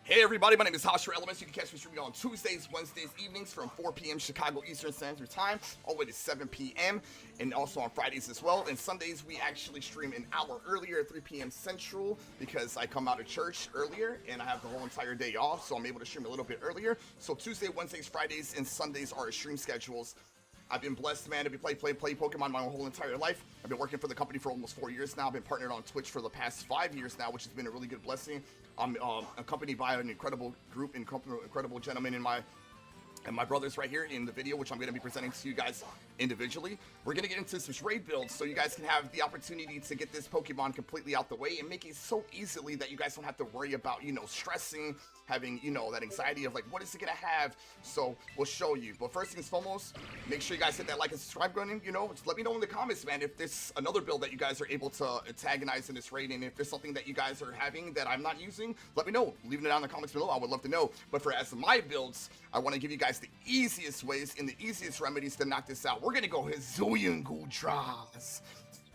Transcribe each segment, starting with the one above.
Hey everybody, my name is Hashra Elements. You can catch me streaming on Tuesdays, Wednesdays, evenings from 4 p.m. Chicago Eastern Standard Time all the way to 7 p.m. and also on Fridays as well. And Sundays we actually stream an hour earlier at 3 p.m. Central because I come out of church earlier and I have the whole entire day off, so I'm able to stream a little bit earlier. So Tuesday, Wednesdays, Fridays, and Sundays are our stream schedules. I've been blessed, man, to be play Pokemon my whole entire life. I've been working for the company for almost 4 years now. I've been partnered on Twitch for the past 5 years now, which has been a really good blessing. I'm accompanied by an incredible group, incredible gentlemen in my brothers right here in the video, which I'm going to be presenting to you guys individually. We're going to get into some raid builds so you guys can have the opportunity to get this Pokemon completely out the way and make it so easily that you guys don't have to worry about, stressing, having, that anxiety of like, what is it going to have? So we'll show you. But first things foremost, make sure you guys hit that like and subscribe button. Just let me know in the comments, man, if there's another build that you guys are able to antagonize in this raid, and if there's something that you guys are having that I'm not using, let me know. Leave it down in the comments below. I would love to know. But for as my builds, I want to give you guys the easiest ways and the easiest remedies to knock this out. We're gonna go Hisuian Gultras.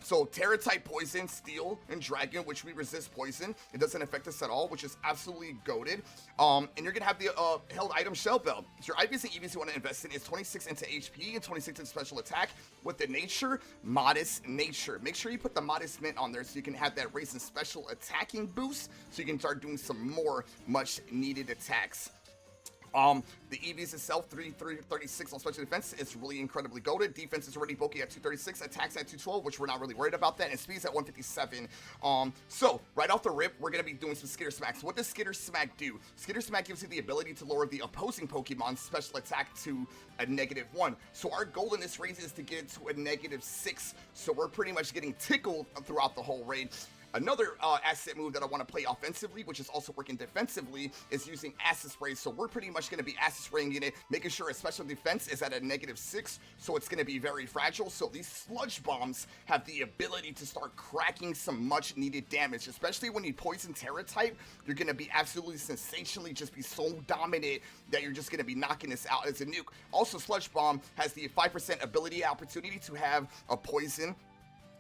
So Terra type poison, steel, and dragon, which we resist poison. It doesn't affect us at all, which is absolutely goated. And you're gonna have the held item Shell Bell. So your IVs and EVs you want to invest in is 26 into HP and 26 into special attack with the nature, modest nature. Make sure you put the modest mint on there so you can have that raise in special attacking boost so you can start doing some more much needed attacks. The EVs itself, 336 on special defense, it's really incredibly goated. Defense is already bulky at 236, attacks at 212, which we're not really worried about that, and speed's at 157. So right off the rip, we're gonna be doing some Skitter Smacks. What does Skitter Smack do? Skitter Smack gives you the ability to lower the opposing Pokemon's special attack to a -1. So our goal in this raid is to get it to a -6. So we're pretty much getting tickled throughout the whole raid. Another asset move that I want to play offensively, which is also working defensively, is using Acid Spray. So we're pretty much going to be Acid Spraying in it, making sure its special defense is at a -6, so it's going to be very fragile. So these Sludge Bombs have the ability to start cracking some much needed damage, especially when you poison Terra type. You're going to be absolutely sensationally just be so dominant that you're just going to be knocking this out as a nuke. Also, Sludge Bomb has the 5% ability opportunity to have a poison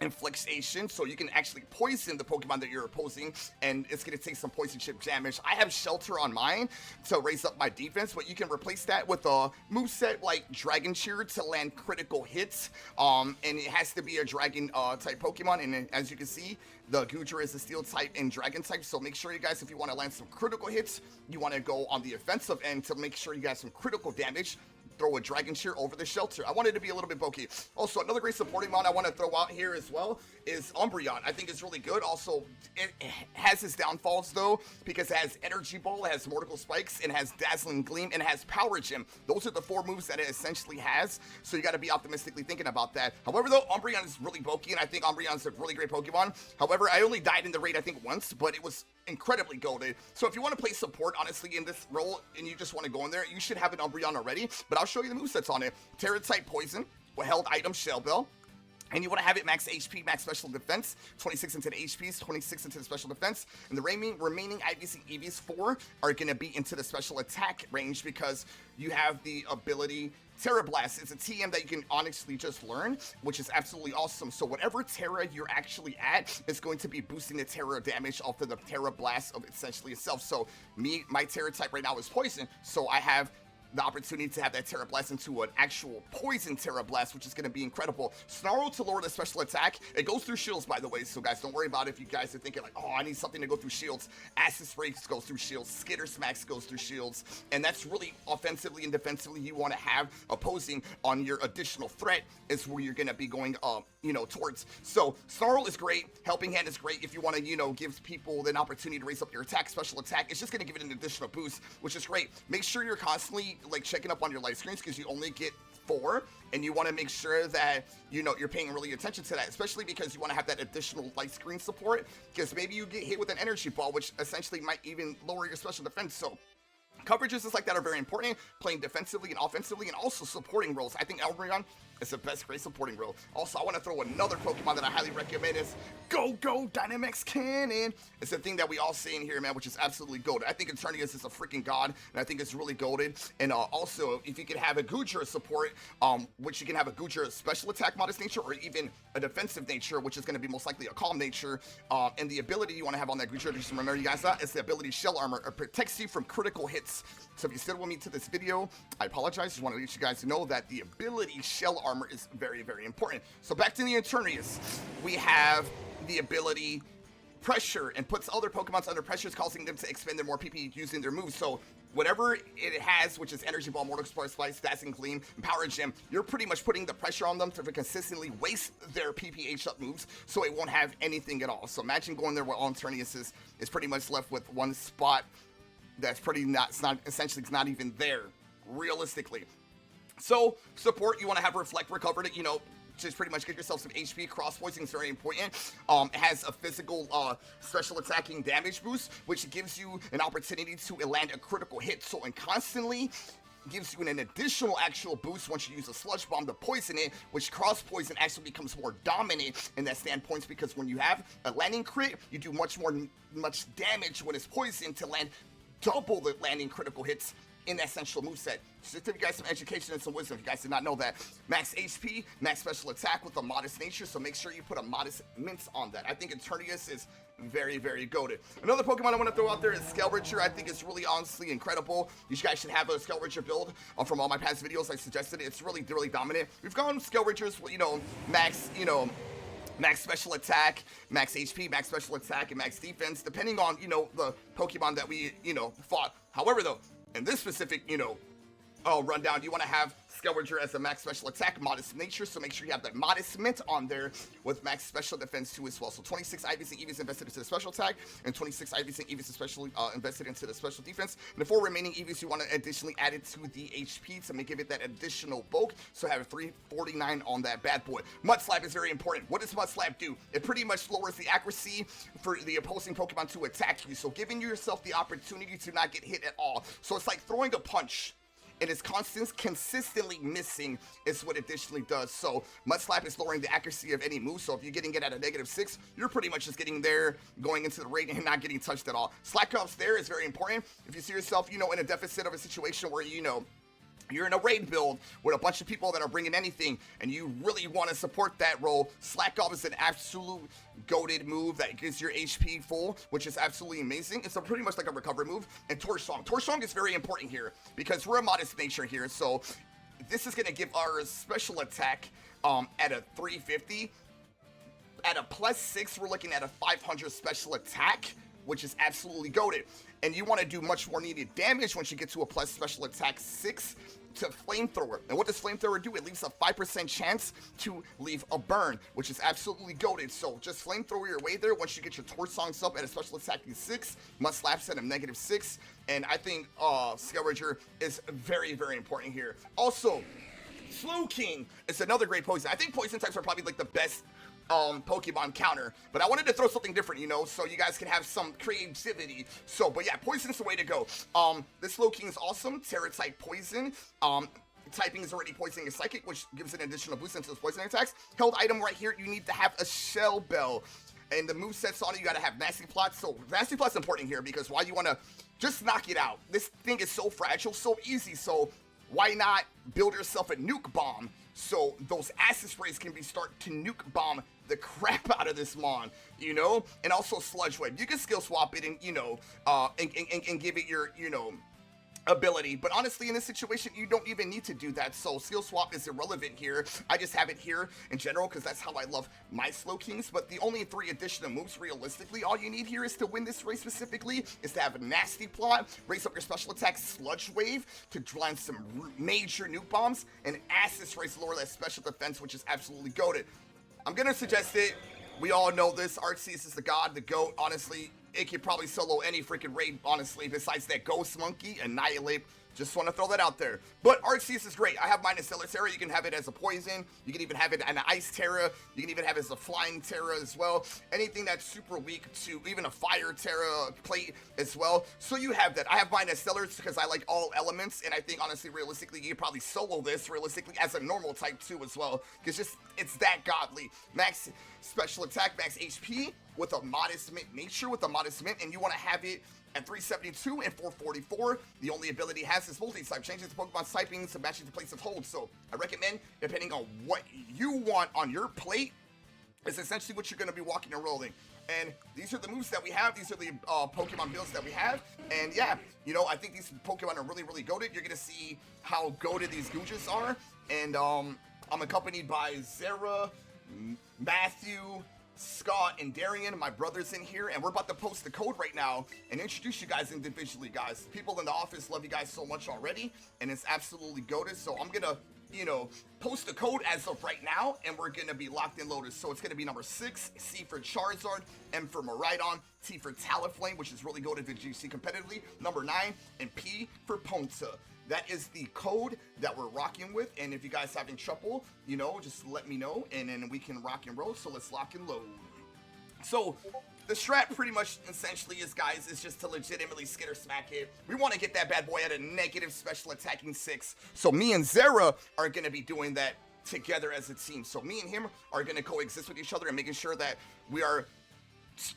infliction, so you can actually poison the Pokemon that you're opposing, and it's going to take some poison chip damage. I have Shelter on mine to raise up my defense, but you can replace that with a moveset like Dragon Cheer to land critical hits, and it has to be a dragon type Pokemon, and as you can see, the Goodra is a steel type and dragon type, so make sure you guys, if you want to land some critical hits, you want to go on the offensive end to make sure you got some critical damage. Throw a Dragon Cheer over the Shelter. I want it to be a little bit bulky. Also, another great supporting mod I want to throw out here as well is Umbreon. I think it's really good. Also, it has its downfalls though, because it has Energy Ball, it has Mortical Spikes, and has Dazzling Gleam, and it has Power Gem. Those are the 4 moves that it essentially has, so you got to be optimistically thinking about that. However though, Umbreon is really bulky, and I think Umbreon's a really great Pokemon. However, I only died in the raid I think once, but it was incredibly goated. So if you want to play support honestly in this role and you just want to go in there, you should have an Umbreon already, but I'll show you the movesets on it. Terra type poison, held item Shell Bell, and you want to have it max HP, max special defense, 26 into the HPs, 26 into the special defense, and the remaining IVs and EVs 4 are going to be into the special attack range because you have the ability Terra Blast. It's a TM that you can honestly just learn, which is absolutely awesome. So whatever Terra you're actually at is going to be boosting the Terra damage off of the Terra Blast of essentially itself. So my Terra type right now is Poison, so I have the opportunity to have that Terra Blast into an actual poison Terra Blast, which is going to be incredible. Snarl to lower the special attack. It goes through shields, by the way, so guys, don't worry about it if you guys are thinking like, oh, I need something to go through shields. Acid Spray goes through shields. Skitter Smacks goes through shields, and that's really offensively and defensively you want to have opposing on your additional threat is where you're going to be going towards. So Snarl is great. Helping Hand is great if you want to give people an opportunity to raise up your attack, special attack. It's just going to give it an additional boost, which is great. Make sure you're constantly like checking up on your light screens because you only get 4, and you want to make sure that you're paying really attention to that, especially because you want to have that additional light screen support, because maybe you get hit with an energy ball, which essentially might even lower your special defense. So coverages like that are very important, playing defensively and offensively, and also supporting roles. I think Umbreon It's the best great supporting role. Also, I want to throw another Pokemon that I highly recommend is Go Dynamax Cannon. It's a thing that we all say in here, man, which is absolutely goated. I think Eternius is a freaking god, and I think it's really goated. And also, if you could have a Goodra support, which you can have a Goodra special attack modest nature, or even a defensive nature, which is going to be most likely a calm nature. And the ability you want to have on that Goodra, just remember, you guys, that is the ability Shell Armor. It protects you from critical hits. So if you still with me to this video, I apologize. Just want to let you guys know that the ability Shell Armor is very, very important. So back to the Eternius, we have the ability Pressure, and puts other Pokemons under pressure, causing them to expend their more PP using their moves. So whatever it has, which is Energy Ball, Mortal Splice, Dazzling Gleam, and Power Gem, you're pretty much putting the pressure on them to consistently waste their PPH up moves, so it won't have anything at all. So imagine going there where all Eternius is pretty much left with one spot that's essentially it's not even there, realistically. So support, you want to have Reflect recovered, just pretty much get yourself some HP. Cross Poisoning is very important. It has a physical special attacking damage boost, which gives you an opportunity to land a critical hit. So, and constantly gives you an additional actual boost once you use a Sludge Bomb to poison it, which Cross Poison actually becomes more dominant in that standpoint, because when you have a landing crit, you do much damage when it's poisoned to land double the landing critical hits in that central moveset. Just to give you guys some education and some wisdom, if you guys did not know that. Max HP, max special attack with a modest nature, so make sure you put a modest mince on that. I think Eternius is very, very goated. Another Pokemon I want to throw out there is Skeletor. I think it's really honestly incredible. You guys should have a Skeletor build. From all my past videos, I suggested it. It's really, really dominant. We've gone Skeletors, max special attack, max HP, max special attack, and max defense, depending on, the Pokemon that we, fought. However, though, in this specific, rundown, you want to have Skeletor as a max special attack, modest nature, so make sure you have that modest mint on there with max special defense too as well. So 26 IVs and EVs invested into the special attack, and 26 IVs and EVs especially invested into the special defense. And the 4 remaining EVs you want to additionally add it to the HP to give it that additional bulk, so have a 349 on that bad boy. Mud Slap is very important. What does Mud Slap do? It pretty much lowers the accuracy for the opposing Pokemon to attack you, so giving yourself the opportunity to not get hit at all. So it's like throwing a punch, and its consistently missing is what additionally does. So Mud Slap is lowering the accuracy of any move, so if you're getting it at a -6, you're pretty much just getting there, going into the raid, and not getting touched at all. Slack Ops there is very important. If you see yourself, in a deficit of a situation where, you're in a raid build with a bunch of people that are bringing anything, and you really want to support that role, Slack Off is an absolute goated move that gives your HP full, which is absolutely amazing. It's pretty much like a recovery move. And Torch Song. Torch Song is very important here, because we're a modest nature here, so this is going to give our special attack at a 350. At a +6, we're looking at a 500 special attack, which is absolutely goated. And you want to do much more needed damage once you get to a plus special attack 6 to Flamethrower. And what does Flamethrower do? It leaves a 5% chance to leave a burn, which is absolutely goated. So just Flamethrower your way there once you get your Torch Songs up at a special attacking 6, Mud Slaps at a -6. And I think Skeletor is very, very important here. Also, Slowking is another great poison. I think poison types are probably like the best Pokemon counter, but I wanted to throw something different, so you guys can have some creativity. So, but yeah, Poison's the way to go. This Slowking is awesome. Terra type Poison. Typing is already Poisoning is Psychic, which gives an additional boost into those poisoning attacks. Held item right here, you need to have a Shell Bell. And the movesets on it, you gotta have Nasty Plot. So Nasty Plot's important here, because why you wanna just knock it out? This thing is so fragile, so easy, so why not build yourself a Nuke Bomb, so those acid sprays can start to nuke bomb the crap out of this mon, and also Sludge Wave. You can skill swap it and, and give it your, ability, but honestly in this situation you don't even need to do that, so skill swap is irrelevant here. I just have it here in general because that's how I love my Slowkings. But the only 3 additional moves, realistically, all you need here is to win this race specifically is to have a Nasty Plot, raise up your special attack Sludge Wave to land some major nuke bombs, and Acid Sprays lower that special defense, which is absolutely goated. I'm gonna suggest it. We all know this. Arceus is the god, the GOAT. Honestly, it could probably solo any freaking raid, honestly, besides that Ghost Monkey, Annihilate. Just want to throw that out there. But Arceus is great. I have mine as Stellar Terra. You can have it as a poison. You can even have it an Ice Terra. You can even have it as a Flying Terra as well. Anything that's super weak to even a Fire Terra plate as well. So you have that. I have mine as Stellar because I like all elements. And I think, honestly, realistically, you could probably solo this realistically as a normal type too as well. Because just, it's that godly. Max special attack, max HP with a modest mint nature, with a modest mint. And you want to have it at 372 and 444, the only ability it has is multi-type, changes the Pokemon's typing to match the place of hold. So I recommend, depending on what you want on your plate, is essentially what you're going to be walking and rolling. And these are the moves that we have. These are the Pokemon builds that we have. And yeah, you know, I think these Pokemon are really, really goated. You're going to see how goated these Goojas are. And I'm accompanied by Zera, Matthew, Scott, and Darian, my brothers in here, and we're about to post the code right now and introduce you guys individually, guys. People in the office love you guys so much already, and it's absolutely goated. So I'm gonna, you know, post the code as of right now, and we're gonna be locked and loaded. So it's gonna be number 6, C for Charizard, M for Miraidon, T for Talonflame, which is really goated to GC competitively, number 9, and P for Ponta. That is the code that we're rocking with, and if you guys having trouble, you know, just let me know, and then we can rock and roll. So let's lock and load. So the strat pretty much essentially is, guys, is just to legitimately skitter smack it. We want to get that bad boy at a negative special attacking 6. So me and Zera are going to be doing that together as a team. So me and him are going to coexist with each other and making sure that we are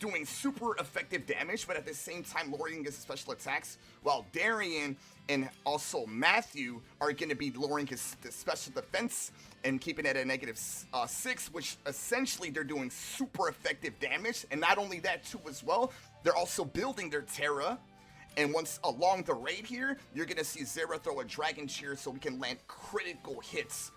doing super effective damage, but at the same time lowering his special attacks, while Darian and also Matthew are going to be lowering his special defense and keeping it at a negative 6, which essentially they're doing super effective damage. And not only that too as well, they're also building their Terra. And once along the raid here, you're going to see Zera throw a Dragon Cheer so we can land critical hits.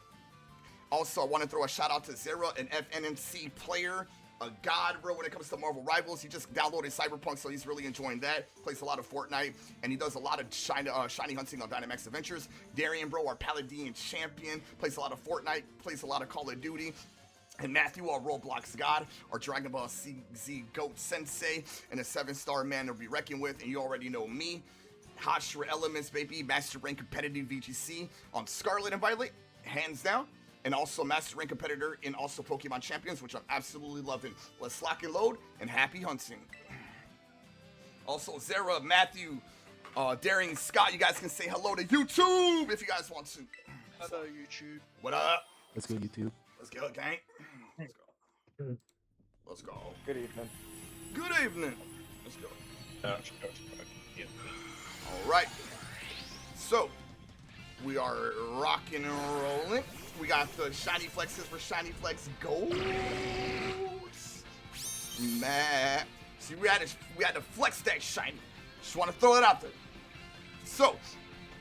Also, I want to throw a shout out to Zera, an FNMC player, a god, bro, when it comes to Marvel Rivals. He just downloaded Cyberpunk, so he's really enjoying that. Plays a lot of Fortnite, and he does a lot of shiny hunting on Dynamax Adventures. Darian, bro, our Paladin champion, plays a lot of Fortnite, plays a lot of Call of Duty. And Matthew, our Roblox god, our Dragon Ball Z GOAT Sensei, and a 7-star man to be reckoned with. And you already know me, Hashira Elements, baby, Master Rank competitive VGC on Scarlet and Violet, hands down. And also Master Rank competitor in also Pokemon Champions, which I'm absolutely loving. Let's lock and load, and happy hunting. Also, Zera, Matthew, Darian, Scott, you guys can say hello to YouTube if you guys want to. Hello, YouTube. What up? Let's go, YouTube. Let's go, gang. Let's go. Let's go. Good evening. Good evening. Let's go. Yeah. All right. So, we are rocking and rolling. We got the Shiny Flexes for Shiny Flex Gold. Man. See, we had to flex that shiny. Just want to throw it out there. So,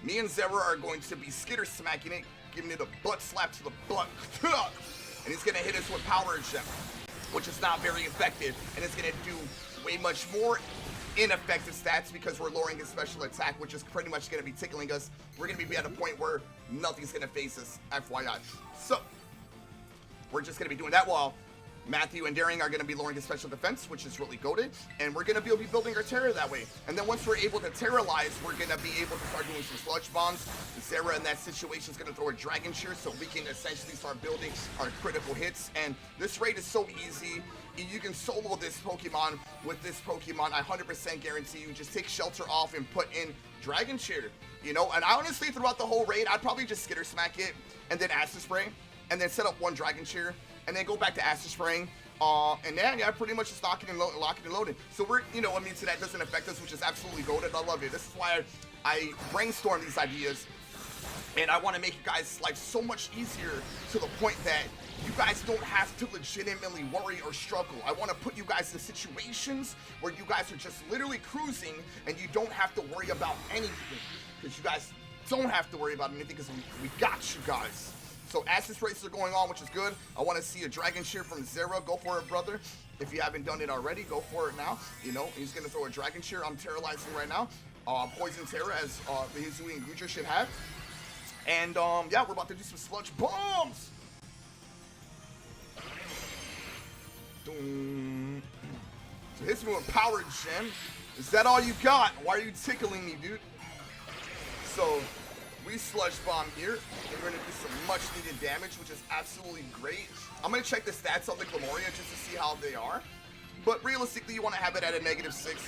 me and Zera are going to be skitter smacking it, giving it a butt slap to the butt. And he's going to hit us with Power Gem, which is not very effective. And it's going to do way much more ineffective stats because we're lowering his special attack, which is pretty much going to be tickling us. We're going to be at a point where nothing's going to face us, FYI. So, we're just going to be doing that while Matthew and Darian are going to be lowering his special defense, which is really goated, and we're going to be building our Terra that way. And then once we're able to Terralize, we're going to be able to start doing some Sludge Bombs. Zera in that situation is going to throw a Dragon Cheer, so we can essentially start building our critical hits. And this raid is so easy. You can solo this Pokemon with this Pokemon. I 100% guarantee you. Just take Shelter off and put in Dragon Cheer. You know, and honestly, throughout the whole raid, I'd probably just Skitter Smack it, and then Acid Spray, and then set up one Dragon Cheer, and then go back to Acid Spraying, and then, yeah, pretty much just locking and loading. So we're, you know, I mean, so that doesn't affect us, which is absolutely goated. I love it. This is why I brainstorm these ideas, and I want to make you guys' life so much easier to the point that you guys don't have to legitimately worry or struggle. I want to put you guys in situations where you guys are just literally cruising, and you don't have to worry about anything, because you guys don't have to worry about anything, because we got you guys. So Acid races are going on, which is good. I want to see a Dragon Cheer from Zera. Go for it, brother. If you haven't done it already, go for it now. You know, he's going to throw a Dragon Cheer. I'm Terralizing right now. Poison Terra, as the Hizui and Guja should have. And, yeah, we're about to do some Sludge Bombs. So hits me with Power Gem. Is that all you got? Why are you tickling me, dude? So we sludge bomb here, and we're gonna do some much needed damage, which is absolutely great. I'm gonna check the stats on the Glamoria just to see how they are. But realistically, you want to have it at a -6.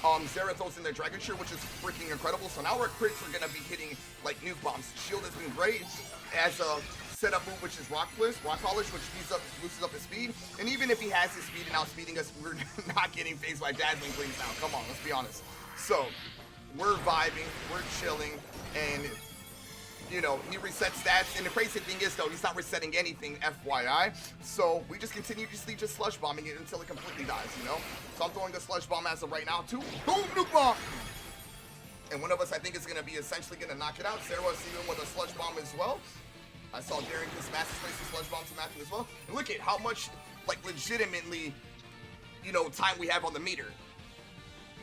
Zera throws in their Dragon Shield, which is freaking incredible. So now our crits are gonna be hitting like nuke bombs. Shield has been great as a setup move, which is Rock Polish, which boosted up his speed. And even if he has his speed and outspeeding us, we're not getting phased by Dazzling Gleams now. Come on, let's be honest. So we're vibing, we're chilling, and you know, he resets stats, and the crazy thing is, though, he's not resetting anything, FYI. So we just continuously just sludge bombing it until it completely dies, you know? So I'm throwing a sludge bomb as of right now, too. Boom, nuke bomb! And one of us, I think, is going to be essentially going to knock it out. Sarah's even with a sludge bomb as well. I saw Darren just master space the sludge bomb to Matthew as well. And look at how much, like, legitimately, you know, time we have on the meter.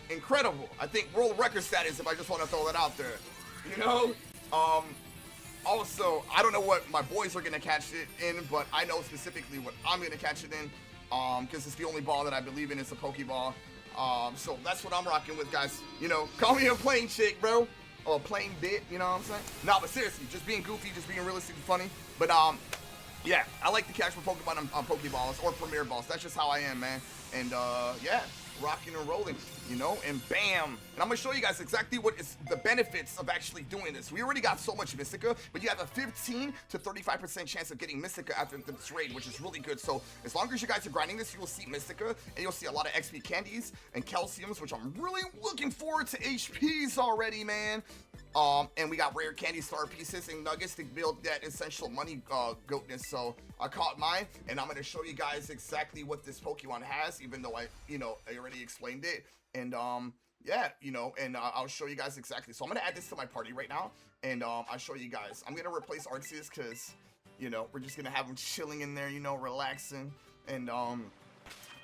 Incredible. I think world record status, if I just want to throw that out there. You know? Also, I don't know what my boys are going to catch it in, but I know specifically what I'm going to catch it in, because it's the only ball that I believe in. It's a Pokeball. So that's what I'm rocking with, guys. You know, call me a playing chick, bro. Or a playing bit, you know what I'm saying? No, but seriously, just being goofy, just being realistic and funny. But, yeah, I like to catch my Pokemon on Pokeballs or Premier Balls. That's just how I am, man. And, yeah. Rocking and rolling, you know, and bam. And I'm gonna show you guys exactly what is the benefits of actually doing this. We already got so much Mystica, but you have a 15 to 35% chance of getting Mystica after this raid, which is really good. So as long as you guys are grinding this, you will see Mystica, and you'll see a lot of XP candies and calciums, which I'm really looking forward to HPs already, man. And we got rare candy star pieces and nuggets to build that essential money goatness. So I caught mine, and I'm gonna show you guys exactly what this Pokemon has, even though I already explained it. And yeah, you know, and I'll show you guys exactly. So I'm gonna add this to my party right now, and I'll show you guys. I'm gonna replace Arceus because, you know, we're just gonna have him chilling in there, you know, relaxing, and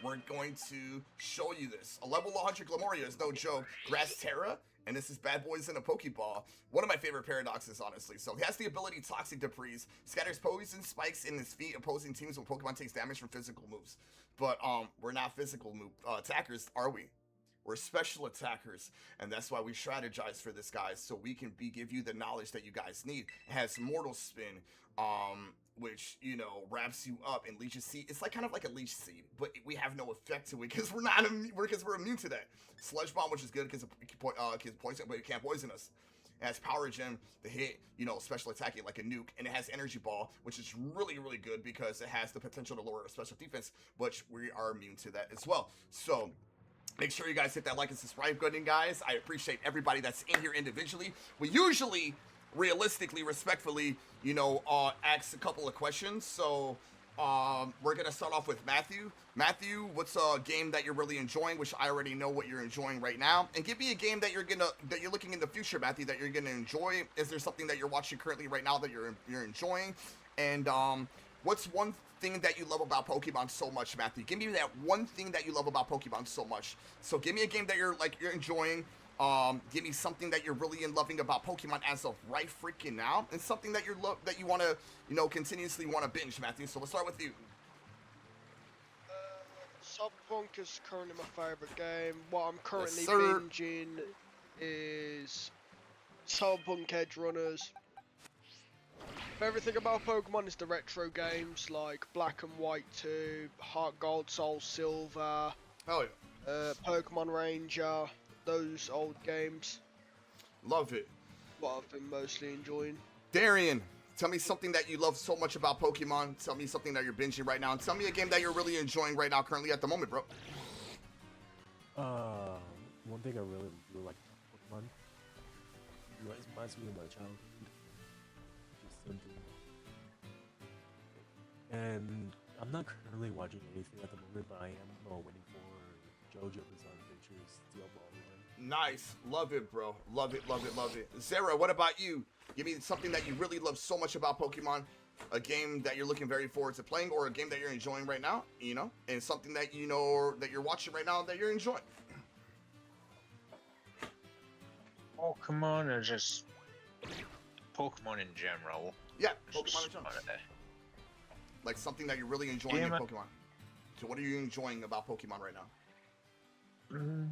we're going to show you this. A level 100 Glamoria is no joke. Grass Terra. And this is Bad Boys in a Pokeball. One of my favorite paradoxes, honestly. So he has the ability Toxic Debris. Scatters poison spikes in his feet, opposing teams when Pokemon takes damage from physical moves. But we're not physical move attackers, are we? We're special attackers. And that's why we strategize for this, guys. So we can give you the knowledge that you guys need. It has Mortal Spin, which, you know, wraps you up and leeches seed. It's like kind of like a leech seed, but we have no effect to it because we're immune to that. Sludge Bomb, which is good because it poison, but it can't poison us. It has Power Gem to hit, you know, special attacking like a nuke, and it has Energy Ball, which is really, really good because it has the potential to lower our special defense, which we are immune to that as well. So make sure you guys hit that like and subscribe button, guys. I appreciate everybody that's in here individually. We usually, realistically, respectfully, you know, ask a couple of questions. So we're gonna start off with Matthew. Matthew, what's a game that you're really enjoying, which I already know what you're enjoying right now, and give me a game that you're looking in the future, Matthew, that you're gonna enjoy. Is there something that you're watching currently right now that you're enjoying? And what's one thing that you love about Pokemon so much, Matthew? Give me that one thing that you love about Pokemon so much. So give me a game that you're enjoying. Give me something that you're really loving about Pokemon as of right freaking now, and something that you want to, you know, continuously want to binge, Matthew. So we'll start with you. Cyberpunk is currently my favourite game. What I'm currently Yes, sir. binging is Cyberpunk Edge Runners. Favorite thing about Pokemon is the retro games like Black and White 2, Heart Gold, Soul Silver, Oh yeah, Pokemon Ranger. Those old games. love it. What I've been mostly enjoying. Darian, tell me something that you love so much about Pokemon. Tell me something that you're binging right now, and tell me a game that you're really enjoying right now, currently at the moment, bro. One thing I really like about Pokemon reminds me of my childhood. Just something. And I'm not currently watching anything at the moment, but I am waiting for JoJo's Adventures Steel Ball Run. Nice, love it, bro. Love it, love it, love it. Zara, what about you? Give me something that you really love so much about Pokemon. A game that you're looking very forward to playing, or a game that you're enjoying right now, you know, and something that you know or that you're watching right now that you're enjoying. Pokemon, or just Pokemon in general? Yeah, It's Pokemon in just general. one of Like something that you're really enjoying in Game- Pokemon. So what are you enjoying about Pokemon right now? the-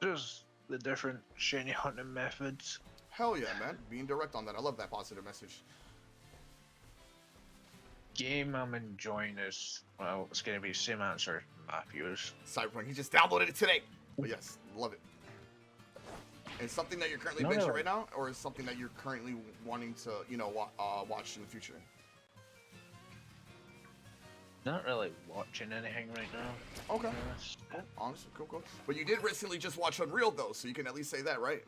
Just the different shiny hunting methods. Hell yeah, man. Being direct on that. I love that positive message. Game I'm enjoying is, well, it's going to be the same answer Matthews. Cyberpunk. He just downloaded it today. But yes, love it. And something that you're currently No, binging no. right now, or is something that you're currently wanting to, you know, watch in the future? Not really watching anything right now. Okay. Cool. Honestly, cool. But you did recently just watch Unreal though, so you can at least say that, right?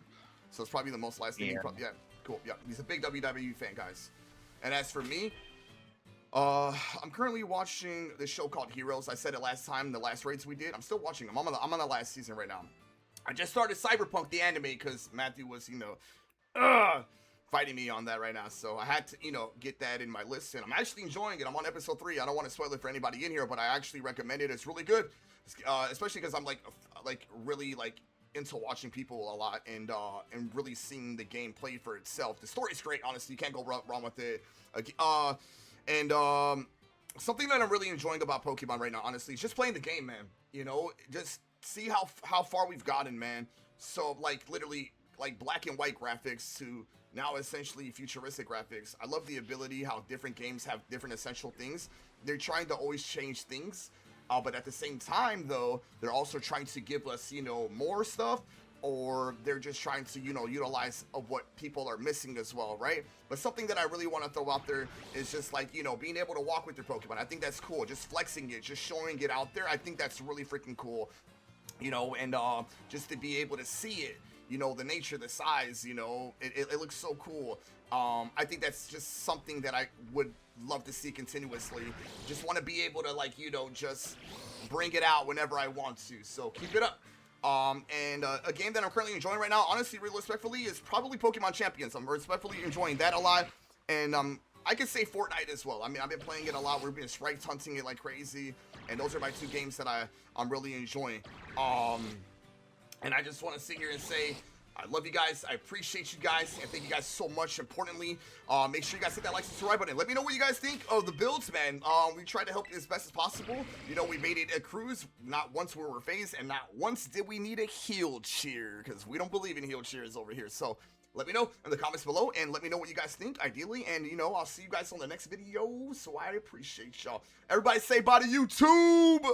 So it's probably the most last thing you Yeah. probably. Yeah. Cool. Yeah. He's a big WWE fan, guys. And as for me, I'm currently watching this show called Heroes. I said it last time, the last raids we did. I'm still watching them. I'm on the last season right now. I just started Cyberpunk the anime because Matthew was, fighting me on that right now. So I had to, get that in my list, and I'm actually enjoying it. I'm on episode 3. I don't want to spoil it for anybody in here, but I actually recommend it. It's really good, especially because I'm really into watching people a lot and really seeing the game play for itself. The story's great, honestly. You can't go wrong with it. Something that I'm really enjoying about Pokemon right now, honestly, is just playing the game, man. Just see how far we've gotten, man. So literally black and white graphics to now essentially futuristic graphics. I love the ability how different games have different essential things. They're trying to always change things, but at the same time though, they're also trying to give us more stuff, or they're just trying to utilize of what people are missing as well, right? But something that I really want to throw out there is just being able to walk with your Pokemon. I think that's cool. Just flexing it, just showing it out there. I think that's really freaking cool, and just to be able to see it, the nature, the size, it looks so cool. I think that's just something that I would love to see continuously. Just want to be able to just bring it out whenever I want to. So keep it up. A game that I'm currently enjoying right now, honestly, really respectfully, is probably Pokemon Champions. I'm respectfully enjoying that a lot. And I could say Fortnite as well. I mean, I've been playing it a lot. We've been strike hunting it like crazy. And those are my 2 games that I'm really enjoying. And I just want to sit here and say, I love you guys. I appreciate you guys. And thank you guys so much. Importantly, make sure you guys hit that like, subscribe button. Let me know what you guys think of the builds, man. We tried to help you as best as possible. We made it a cruise. Not once we were phased, and not once did we need a heal cheer, because we don't believe in heal cheers over here. So let me know in the comments below, and let me know what you guys think, ideally. And, I'll see you guys on the next video. So I appreciate y'all. Everybody say bye to YouTube.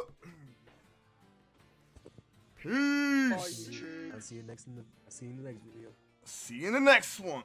Peace. Bye, YouTube. I'll see you in the next video. See you in the next one.